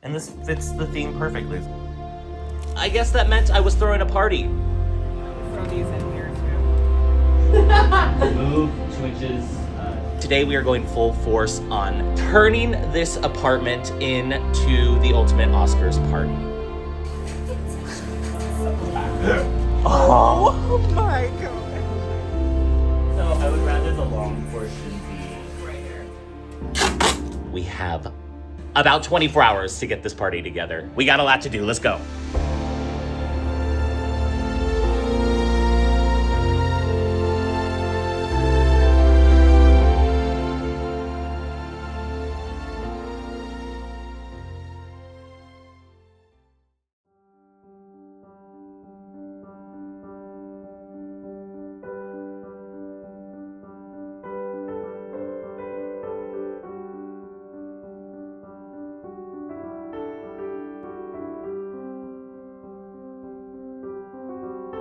And this fits the theme perfectly. I guess that meant I was throwing a party. Throw these in here too. Move switches. Today we are going full force on turning this apartment into the ultimate Oscars party. Oh my god. So I would rather the long portion be Right here. We have about 24 hours to get this party together. We got a lot to do. Let's go.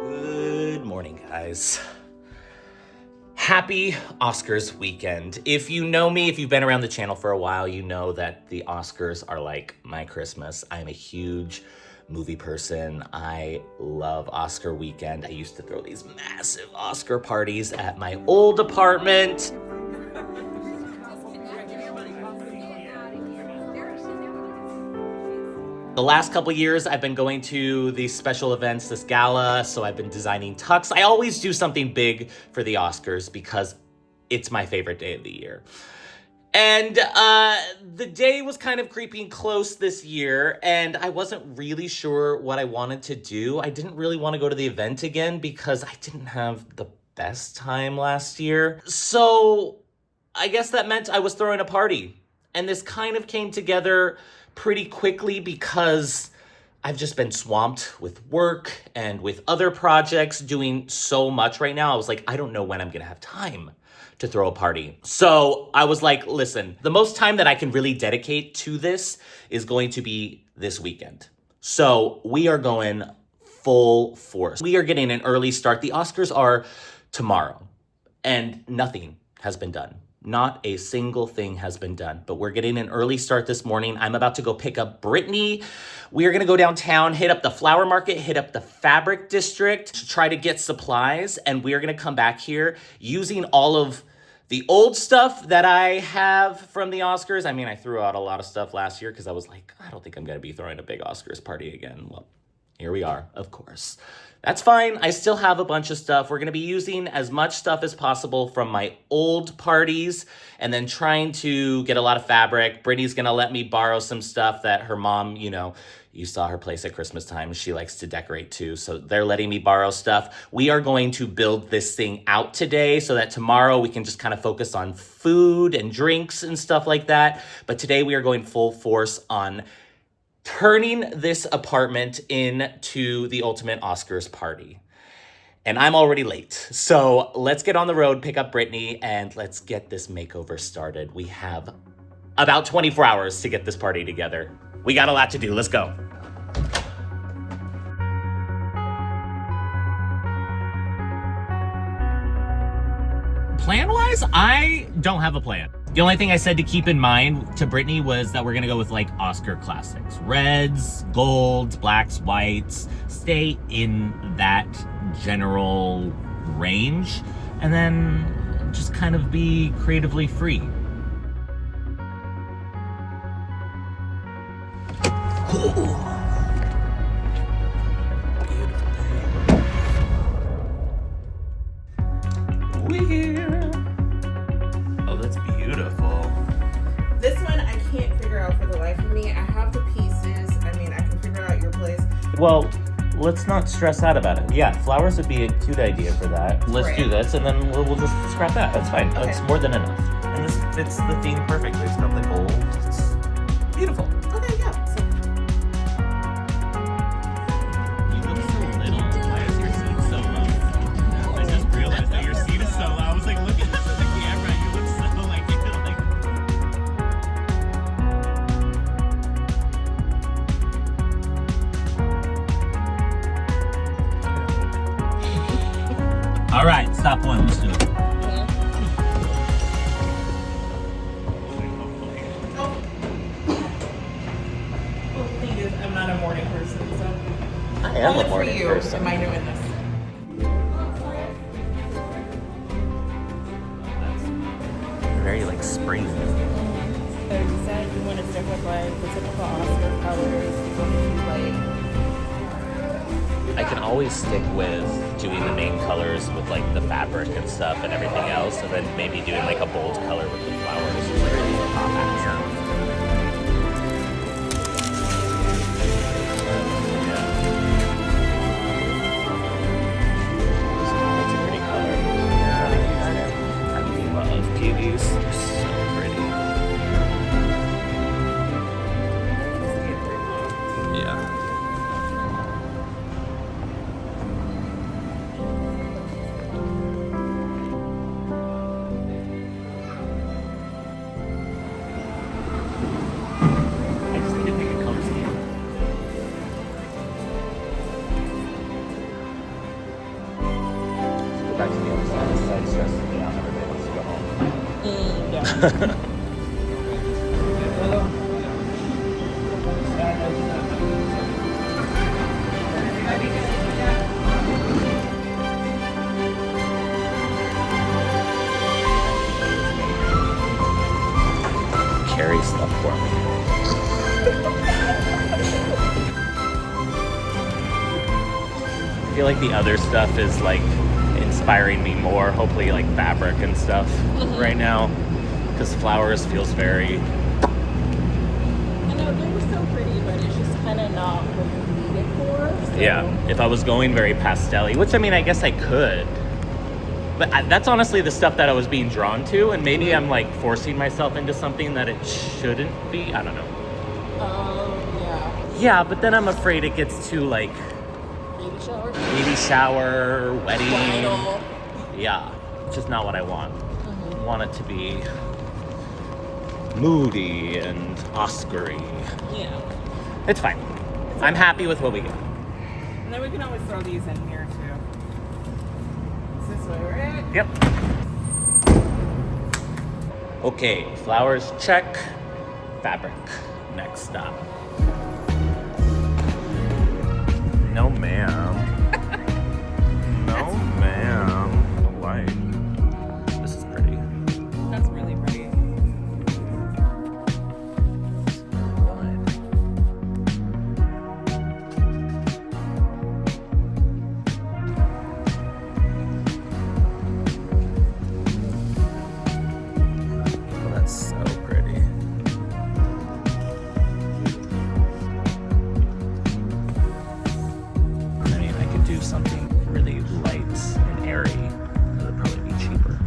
Good morning, guys. Happy Oscars weekend. If you know me, if you've been around the channel for a while, you know that the Oscars are like my Christmas. I'm a huge movie person. I love Oscar weekend. I used to throw these massive Oscar parties at my old apartment. The last couple years, I've been going to these special events, this gala, so I've been designing tux. I always do something big for the Oscars because it's my favorite day of the year. And the day was kind of creeping close this year, and I wasn't really sure what I wanted to do. I didn't really want to go to the event again because I didn't have the best time last year. So I guess that meant I was throwing a party. And this kind of came together pretty quickly because I've just been swamped with work and with other projects, doing so much right now. I was like, I don't know when I'm gonna have time to throw a party. So I was like, listen, the most time that I can really dedicate to this is going to be this weekend. So we are going full force. We are getting an early start. The Oscars are tomorrow and nothing has been done. Not a single thing has been done, but we're getting an early start this morning. I'm about to go pick up Brittany. We are gonna go downtown, hit up the flower market, hit up the fabric district to try to get supplies. And we are gonna come back here using all of the old stuff that I have from the Oscars. I mean, I threw out a lot of stuff last year because I was like, I don't think I'm gonna be throwing a big Oscars party again. Well, here we are, of course. That's fine. I still have a bunch of stuff. We're going to be using as much stuff as possible from my old parties and then trying to get a lot of fabric. Brittany's going to let me borrow some stuff that her mom, you saw her place at Christmas time. She likes to decorate too. So they're letting me borrow stuff. We are going to build this thing out today so that tomorrow we can just kind of focus on food and drinks and stuff like that. But today we are going full force on turning this apartment into the ultimate Oscars party. And I'm already late. So let's get on the road, pick up Brittany, and let's get this makeover started. We have about 24 hours to get this party together. We got a lot to do. Let's go. Plan-wise, I don't have a plan. The only thing I said to keep in mind to Brittany was that we're gonna go with like Oscar classics. Reds, golds, blacks, whites. Stay in that general range and then just kind of be creatively free. This one I can't figure out for the life of me. I have the pieces. I mean, I can figure out your place. Well, let's not stress out about it. Yeah, flowers would be a cute idea for that. Let's do this, and then we'll just scrap that. That's fine. Okay. That's more than enough. And this fits the theme perfectly. It's got the gold. It's beautiful. Okay, yeah. So You look so little. Why is your seat so low? I just realized that your seat is so low. I was like, look at the camera. You look so like you're like. All right, stop one. Let's do it. I'm not a morning person, so. I am Only a morning for you person. am I doing this. Very like spring. So you said you want to stick with like the typical Oscar colors. You want to do like. I can always stick with doing the main colors with like the fabric and stuff and everything else, and then maybe doing like a bold color with the flowers. It's really pop out here. That's a pretty color. I love beauties. They're so pretty. Yeah. I just need to pick a color scheme. Let's go back to the other side. This side stresses me out. Everybody wants to go home. Yeah. Carry stuff for me. I feel like the other stuff is like inspiring me more, hopefully like fabric and stuff right now, because flowers feels very, I know they were so pretty, but it's just kind of not what you need it for. So. yeah, if I was going very pastel-y, which I mean, I guess I could, but that's honestly the stuff that I was being drawn to, and maybe I'm like forcing myself into something that it shouldn't be. I don't know. Yeah. Yeah, but then I'm afraid it gets too like Baby shower. baby shower, wedding. Bridal. Yeah, it's just not what I want. I want it to be moody and Oscar-y. Yeah. It's fine. I'm happy with what we got. And then we can always throw these in here too. Is this way, right? Yep. Okay, flowers check. Fabric, next stop. No, ma'am. No, ma'am. White. This is pretty. That's really pretty. Oh, that's so pretty. I mean, I could do something really light and airy. It would probably be cheaper.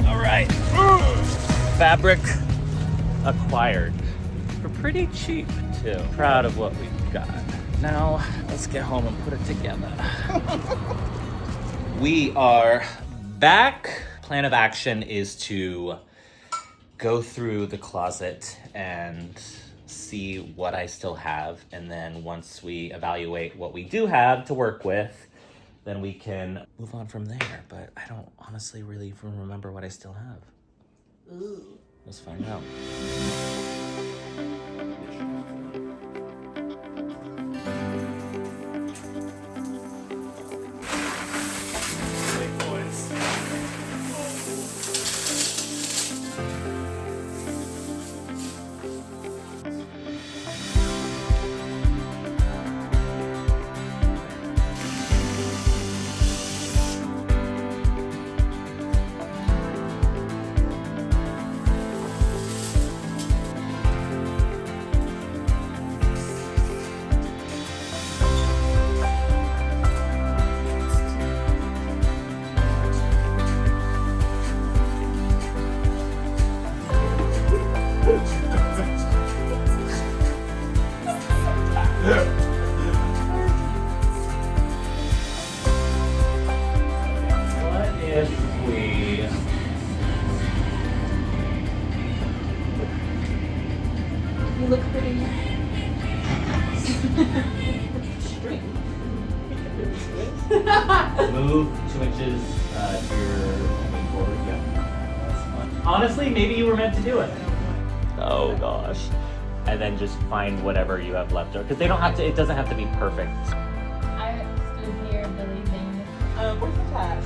All right. Fabric acquired for pretty cheap too. Proud of what we've got. Now let's get home and put it together. We are back. Plan of action is to go through the closet and see what I still have, and then once we evaluate what we do have to work with, then we can move on from there. But I don't honestly really even remember what I still have. Ooh. Let's find out. What if we... You look pretty. Move 2 inches to your moving forward. Yeah. That's fine. Honestly, maybe you were meant to do it. Oh gosh. And then just find whatever you have left over. Because they don't have to, it doesn't have to be perfect. I stood here believing. Where's the tag?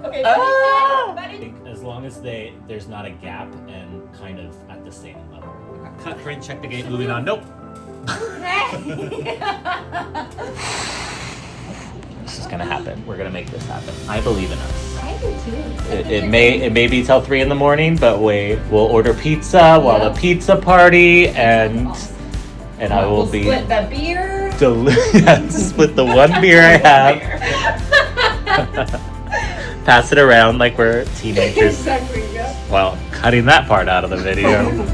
Okay, As long as there's not a gap and kind of at the same level. Cut, print, check the gate, moving on. Nope. This is gonna happen. We're gonna make this happen. I believe in us. I do too. It may be till 3 a.m, but wait, we'll order pizza. We'll have a pizza party, and I will we'll be split the beer. split the one beer I have. Pass it around like we're teenagers. Exactly, yeah. Well, cutting that part out of the video.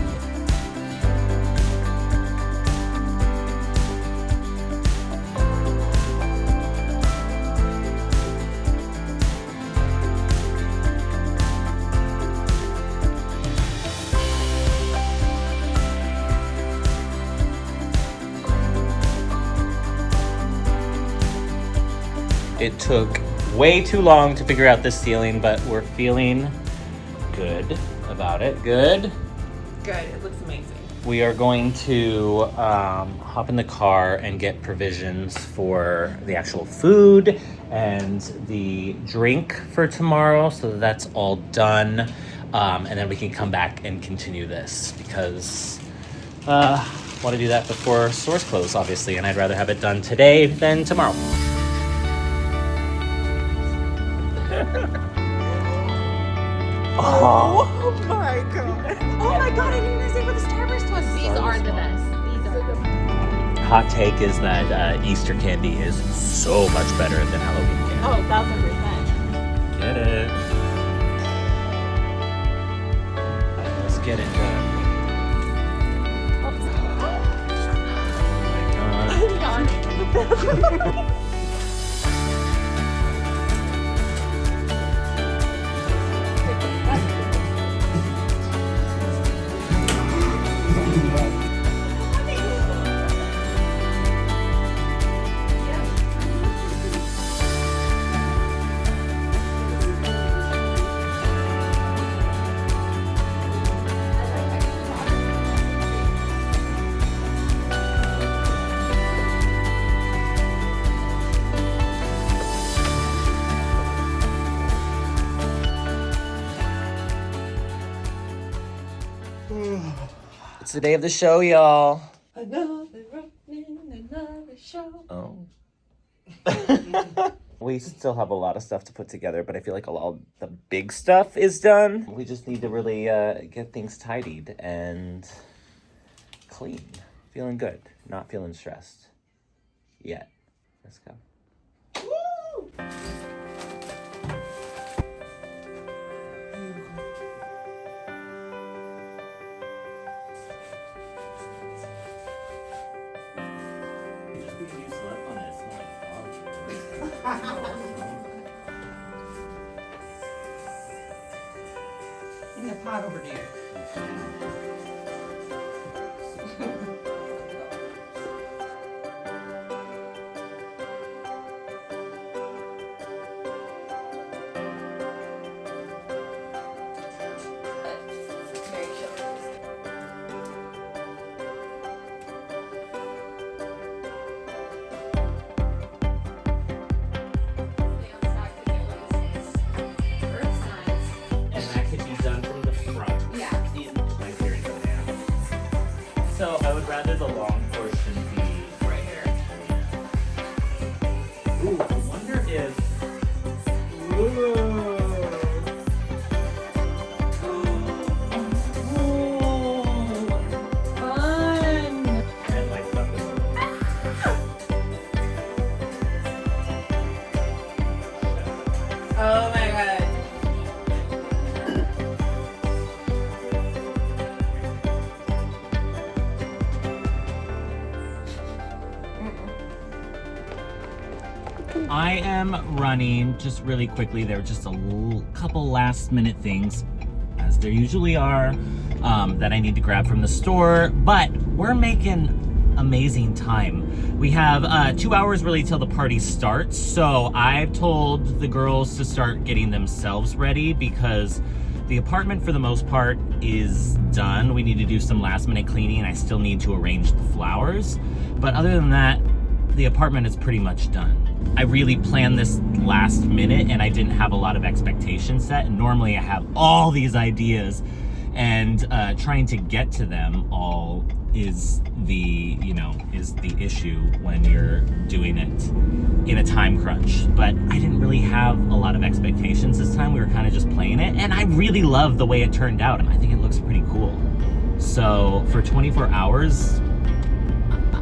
It took way too long to figure out this ceiling, but we're feeling good about it. Good. Good, it looks amazing. We are going to hop in the car and get provisions for the actual food and the drink for tomorrow, so that's all done. And then we can come back and continue this because I want to do that before stores close, obviously, and I'd rather have it done today than tomorrow. Oh my god. Oh my god, I didn't even say what the Starburst was. These are the best. These are the best. Hot take is that Easter candy is so much better than Halloween candy. Oh, 1000%. Get it. Let's get it done. Oh my god. It's the day of the show, y'all. Another show. Oh. We still have a lot of stuff to put together, but I feel like all the big stuff is done. We just need to really get things tidied and clean. Feeling good, not feeling stressed yet. Let's go. Woo! In the pot over there. And that could be done from the front. Yeah. In my theory of now. So I would rather the long portion be Right here. Ooh, I wonder if. Ooh. Fun. And like stuff with Oh my god. I am running just really quickly. There were just a couple last minute things, as there usually are, that I need to grab from the store. But we're making amazing time. We have 2 hours really till the party starts, so I've told the girls to start getting themselves ready because the apartment for the most part is done. We need to do some last minute cleaning and I still need to arrange the flowers. But other than that, the apartment is pretty much done. I really planned this last minute and I didn't have a lot of expectations set. And normally I have all these ideas and trying to get to them all is the issue when you're doing it in a time crunch. But I didn't really have a lot of expectations this time. We were kind of just playing it and I really love the way it turned out. I think it looks pretty cool. So for 24 hours,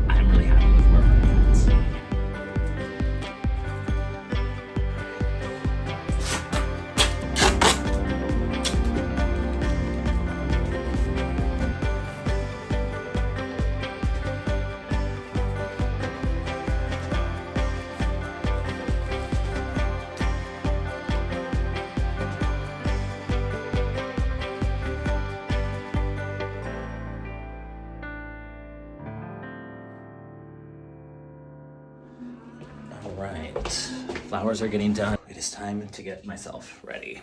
I'm really happy with where we're at. All right, flowers are getting done. It is time to get myself ready.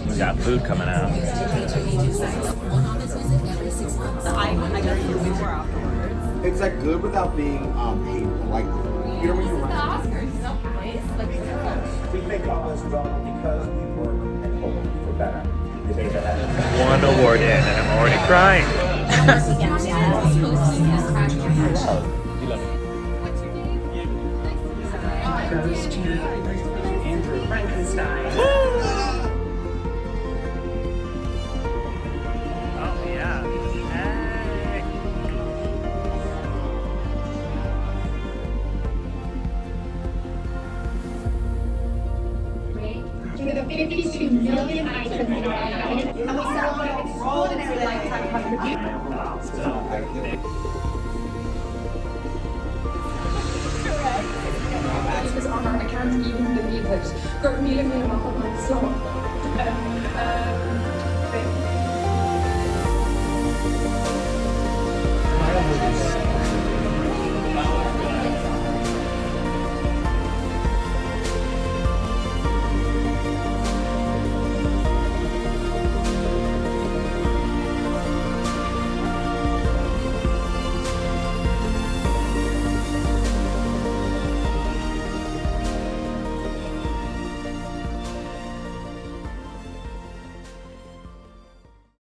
We got food coming out. It's like good without being painful. Like, you know when you run. We make all this drama because we work and hope for better. One award in and I'm already crying. Goes to Andrew Frankenstein. Oh yeah. Hey. With the 52 million items and we celebrate extraordinary lifetime contributions. I can't even believe it. Got me a meal on my soul.